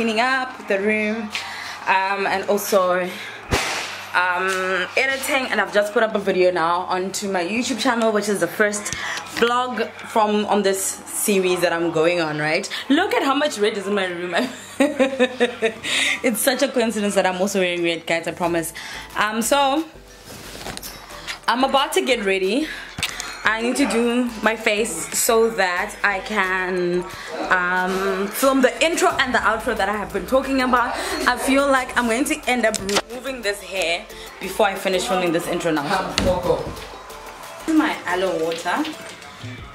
cleaning up the room and also editing, and I've just put up a video now onto my YouTube channel, which is the first vlog on this series that I'm going on, right? Look at how much red is in my room. It's such a coincidence that I'm also wearing red, guys, I promise. So I'm about to get ready. I need to do my face so that I can film the intro and the outro that I have been talking about. I feel like I'm going to end up removing this hair before I finish filming this intro now. This is my aloe water,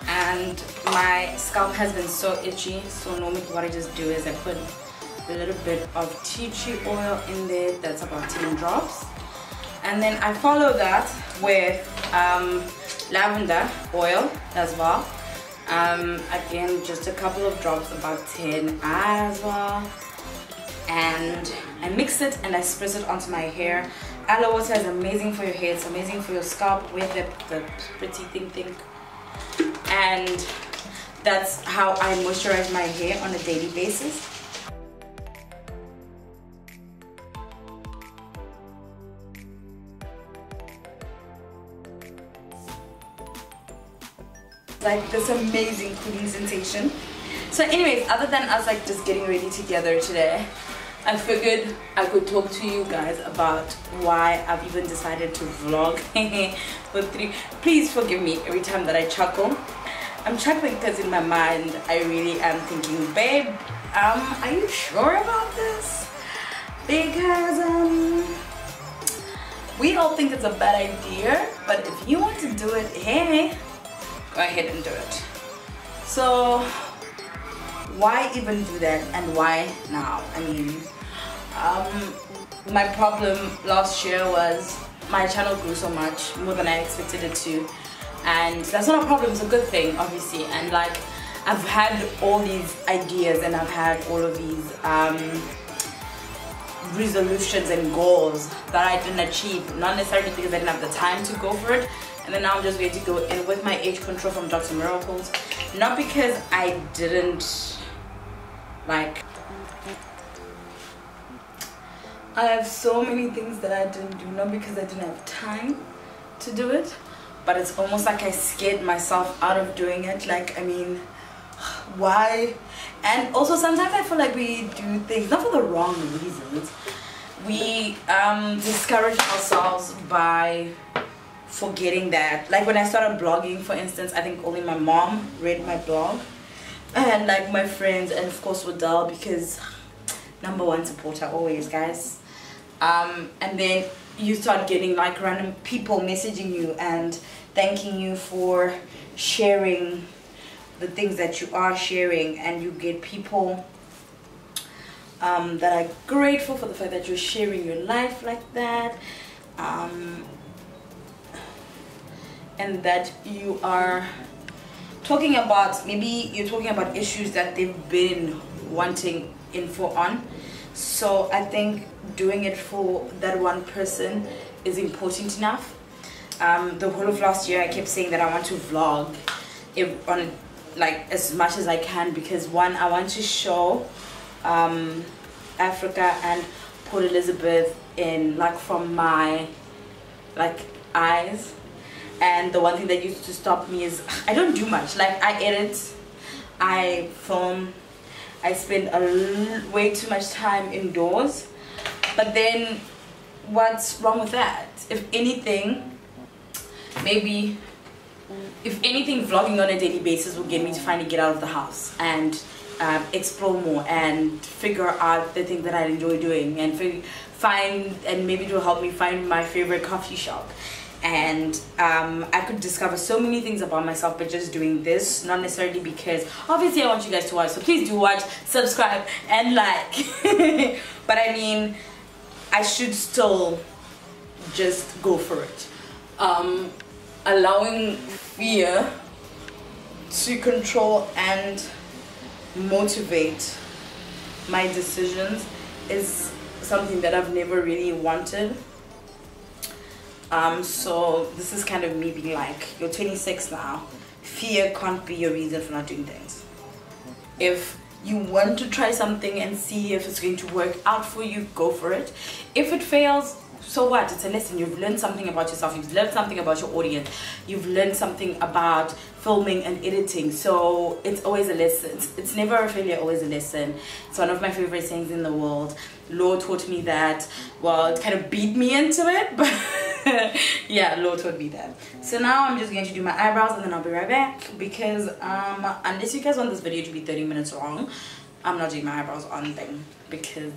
and my scalp has been so itchy, so normally what I just do is I put a little bit of tea tree oil in there. That's about 10 drops, and then I follow that with lavender oil as well. Again, just a couple of drops, about 10 as well, and I mix it and I spritz it onto my hair. Aloe water is amazing for your hair, it's amazing for your scalp with the pretty thing, and that's how I moisturize my hair on a daily basis. Like this amazing cooling sensation. So anyways, other than us like just getting ready together today, I figured I could talk to you guys about why I've even decided to vlog for 3. Please forgive me every time that I chuckle. I'm chuckling because in my mind I really am thinking, babe, are you sure about this? Because we all think it's a bad idea, but if you want to do it, hey, go ahead and do it. So why even do that, and why now? I mean, my problem last year was my channel grew so much more than I expected it to, and that's not a problem, it's a good thing obviously. And like, I've had all these ideas and I've had all of these resolutions and goals that I didn't achieve, not necessarily because I didn't have the time to go for it. And then now I'm just going to go in with my age control from Dr. Miracles. Not because I didn't, like, I have so many things that I didn't do, not because I didn't have time to do it, but it's almost like I scared myself out of doing it. Like, I mean, why? And also sometimes I feel like we do things not for the wrong reasons. We discourage ourselves by forgetting that. Like when I started blogging, for instance, I think only my mom read my blog, and like my friends, and of course Waddell, because #1 supporter always, guys. And then you start getting like random people messaging you and thanking you for sharing the things that you are sharing, and you get people that are grateful for the fact that you're sharing your life like that, and that you are talking about, maybe you're talking about issues that they've been wanting info on. So I think doing it for that one person is important enough. The whole of last year I kept saying that I want to vlog on like as much as I can, because one, I want to show Africa and Port Elizabeth in like from my like eyes. And the one thing that used to stop me is I don't do much. Like, I edit, I film, I spend way too much time indoors. But then what's wrong with that? If anything, maybe, if anything, vlogging on a daily basis will get me to finally get out of the house and explore more and figure out the things that I enjoy doing, and and maybe it will help me find my favorite coffee shop. And I could discover so many things about myself by just doing this, not necessarily because obviously I want you guys to watch, so please do watch, subscribe and like. But I mean, I should still just go for it. Allowing fear to control and motivate my decisions is something that I've never really wanted. So this is kind of me being like, you're 26 now, fear can't be your reason for not doing things. If you want to try something and see if it's going to work out for you, go for it. If it fails, so what? It's a lesson. You've learned something about yourself, you've learned something about your audience, you've learned something about filming and editing. So it's always a lesson. It's never a failure, always a lesson. It's one of my favorite sayings in the world. Law taught me that. Well, it kind of beat me into it, but yeah, Law taught me that. So now I'm just going to do my eyebrows and then I'll be right back, because unless you guys want this video to be 30 minutes long, I'm not doing my eyebrows on thing, because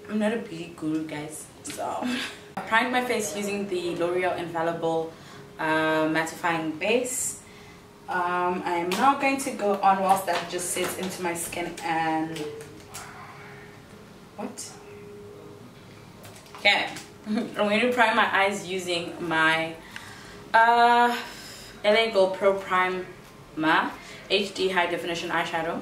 I'm not a beauty guru, guys. So I primed my face using the L'Oreal Infallible mattifying base. I'm now going to go on whilst that just sits into my skin and okay. I'm going to prime my eyes using my LA Gold Pro Primer HD High Definition Eyeshadow.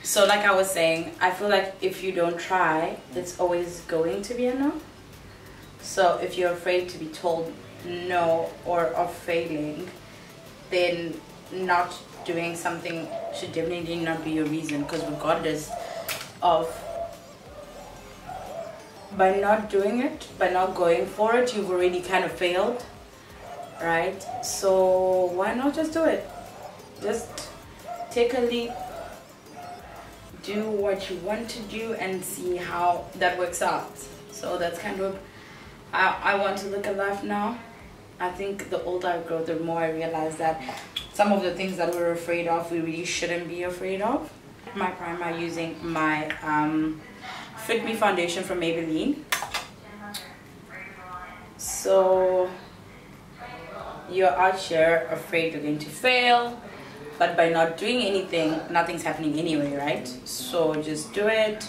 So like I was saying, I feel like if you don't try, it's always going to be a no. So if you're afraid to be told no or of failing, then not doing something should definitely not be your reason, because regardless of, by not doing it, by not going for it, you've already kind of failed, right? So why not just do it? Just take a leap, do what you want to do and see how that works out. So that's kind of, I want to look alive now. I think the older I grow, the more I realize that some of the things that we're afraid of, we really shouldn't be afraid of. My primer using my Fit Me foundation from Maybelline. So you're out here afraid you're going to fail, but by not doing anything, nothing's happening anyway, right? So just do it.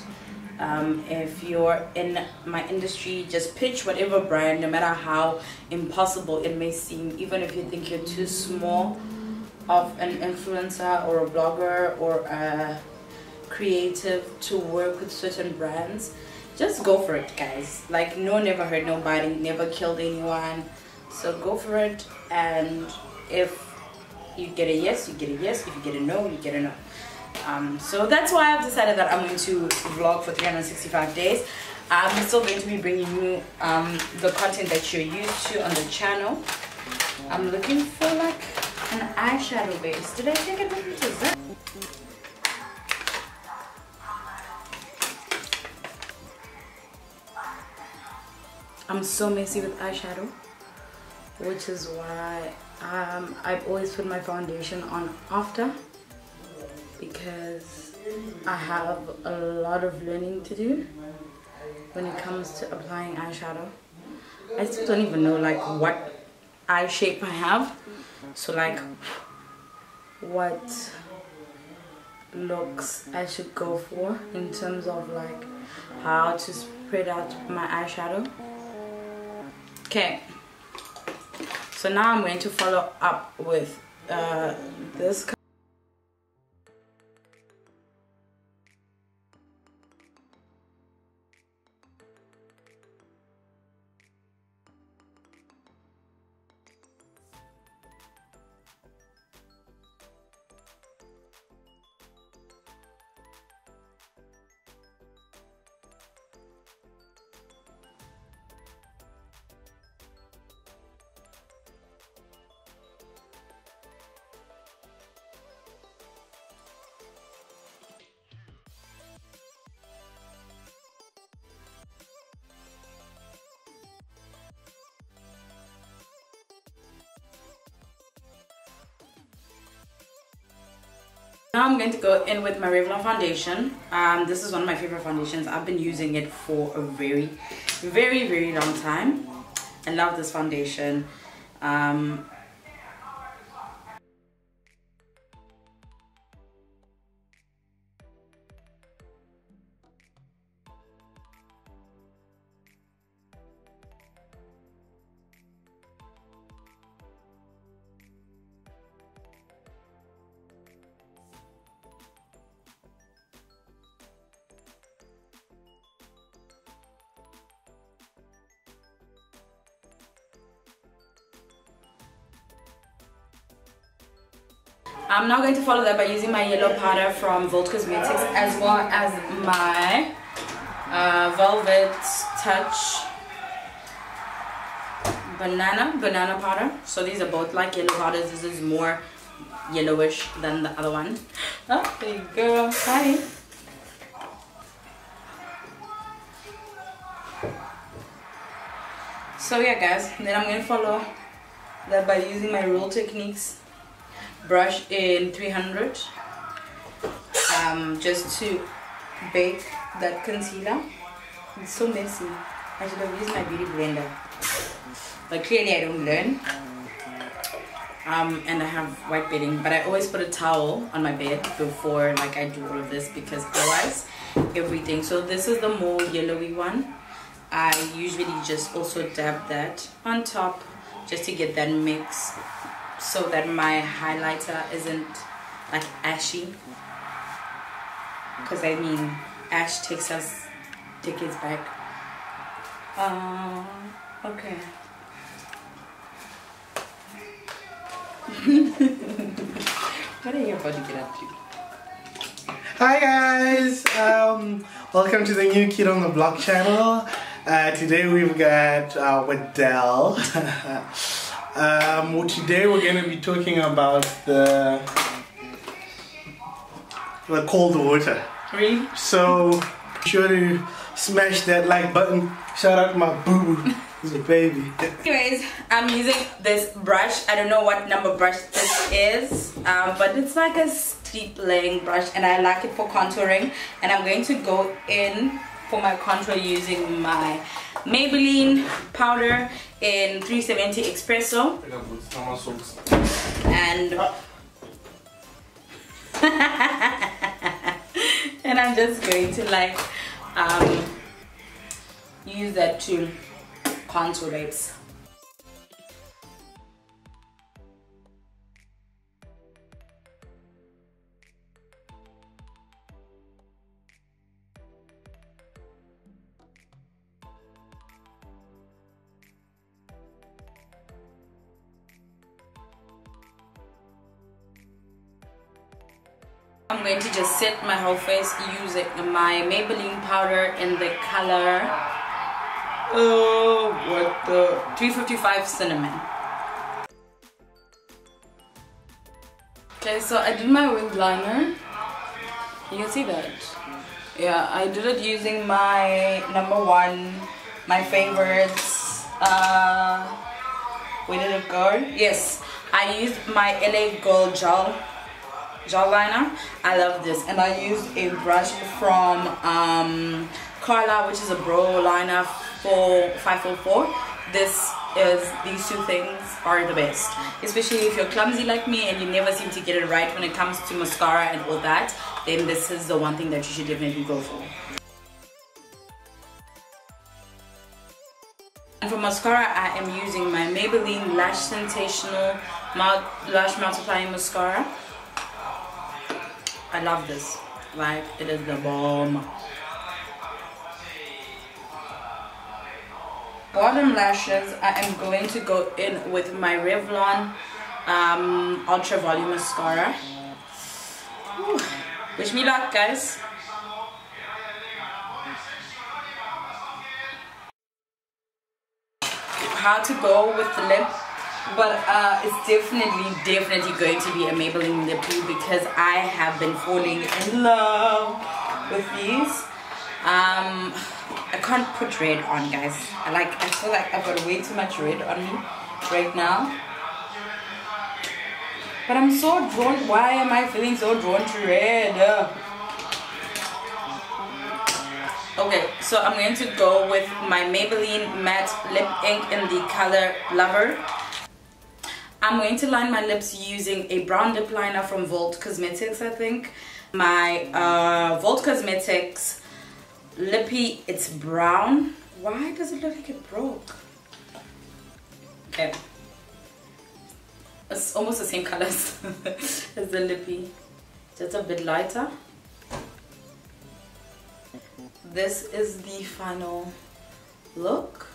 If you're in my industry, just pitch whatever brand, no matter how impossible it may seem. Even if you think you're too small of an influencer or a blogger or a creative to work with certain brands, just go for it, guys. Like, no, never hurt nobody, never killed anyone. So go for it, and if you get a yes, you get a yes. If you get a no, you get a no. So that's why I've decided that I'm going to vlog for 365 days. I'm still going to be bringing you the content that you're used to on the channel. I'm looking for like an eyeshadow base. Did I take it with me to Zip? I'm so messy with eyeshadow, which is why I've always put my foundation on after, because I have a lot of learning to do when it comes to applying eyeshadow. I still don't even know like what eye shape I have, so like what looks I should go for in terms of like how to spread out my eyeshadow. Okay, so now I'm going to follow up with this. Now I'm going to go in with my Revlon foundation. This is one of my favorite foundations. I've been using it for a very, very, very long time. I love this foundation. I'm now going to follow that by using my yellow powder from Volt Cosmetics, as well as my Velvet Touch banana powder. So these are both like yellow powders. This is more yellowish than the other one. Oh, there you go. Hi. So yeah guys, then I'm gonna follow that by using my Real Techniques brush in 300 just to bake that concealer. It's so messy. I should have used my beauty blender, but clearly I don't learn. And I have white bedding, but I always put a towel on my bed before like I do all of this, because otherwise everything. So this is the more yellowy one. I usually just also dab that on top just to get that mix, so that my highlighter isn't like ashy, because I mean ash takes us decades back. Okay. What are you about to get up to? Hi guys, welcome to the new Kid on the Block channel. Today we've got Waddell. Today we're going to be talking about the cold water. Really? So be sure to smash that like button. Shout out to my boo, who's a baby. Anyways, I'm using this brush. I don't know what number brush this is, but it's like a steep laying brush, and I like it for contouring. And I'm going to go in for my contour using my Maybelline powder in 370 Espresso. And and I'm just going to like use that to contour lips. I'm going to just set my whole face using my Maybelline powder in the color, what the 355 Cinnamon. Okay, so I did my wing liner. You can see that. Yeah, I did it using my #1, my favorites. Where did it go? Yes, I used my LA Gold gel liner. I love this, and I used a brush from Carla, which is a brow liner for 544. These two things are the best, especially if you're clumsy like me and you never seem to get it right when it comes to mascara and all that. Then this is the one thing that you should definitely go for. And for mascara, I am using my Maybelline Lash Sensational Lash Multiplying Mascara. I love this, like it is the bomb. Bottom lashes, I am going to go in with my Revlon Ultra Volume Mascara. Whew. Wish me luck, guys. How to go with the lip, but it's definitely going to be a Maybelline lip glue, because I have been falling in love with these. I can't put red on, guys. I feel like I've got way too much red on me right now, but I'm so drawn. Why am I feeling so drawn to red? Okay, so I'm going to go with my Maybelline Matte Lip Ink in the color Lover. I'm going to line my lips using a brown lip liner from Volt Cosmetics, I think. My Volt Cosmetics Lippy, it's brown. Why does it look like it broke? Okay. It's almost the same color as the Lippy. Just a bit lighter. This is the final look.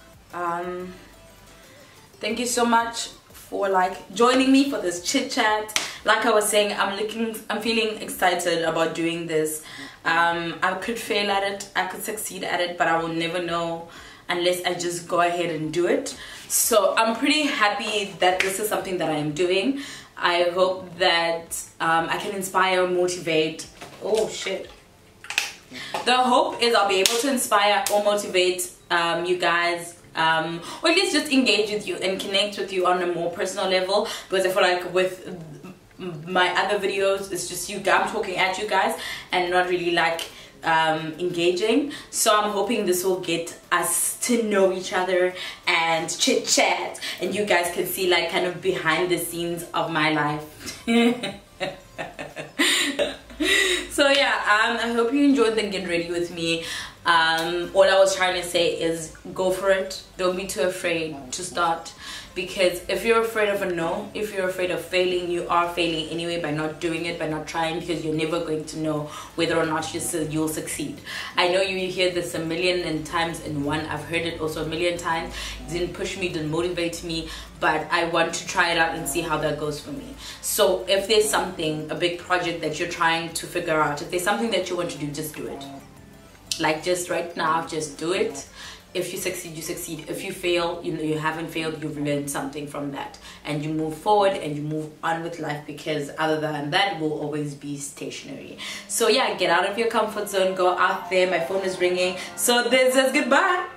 Thank you so much for joining me for this chit chat. like I was saying, I'm feeling excited about doing this. I could fail at it, I could succeed at it, but I will never know unless I just go ahead and do it. So I'm pretty happy that this is something that I am doing. I hope that I can inspire, motivate. Oh shit. The hope is I'll be able to inspire or motivate you guys, or at least just engage with you and connect with you on a more personal level, because I feel like with my other videos it's just I'm talking at you guys and not really like engaging. So I'm hoping this will get us to know each other and chit chat, and you guys can see like kind of behind the scenes of my life. So yeah, I hope you enjoyed the get ready with me. All I was trying to say is go for it. Don't be too afraid to start, because if you're afraid of a no, if you're afraid of failing, you are failing anyway by not doing it, by not trying, because you're never going to know whether or not you'll succeed. I know you hear this a million times in one. I've heard it also a million times. It didn't push me, didn't motivate me, but I want to try it out and see how that goes for me. So if there's something, a big project that you're trying to figure out, if there's something that you want to do, just do it. Like just right now, just do it. If you succeed, you succeed. If you fail, you know you haven't failed, you've learned something from that, and you move forward and you move on with life, because other than that will always be stationary. So yeah, get out of your comfort zone, go out there. My phone is ringing, so this is goodbye.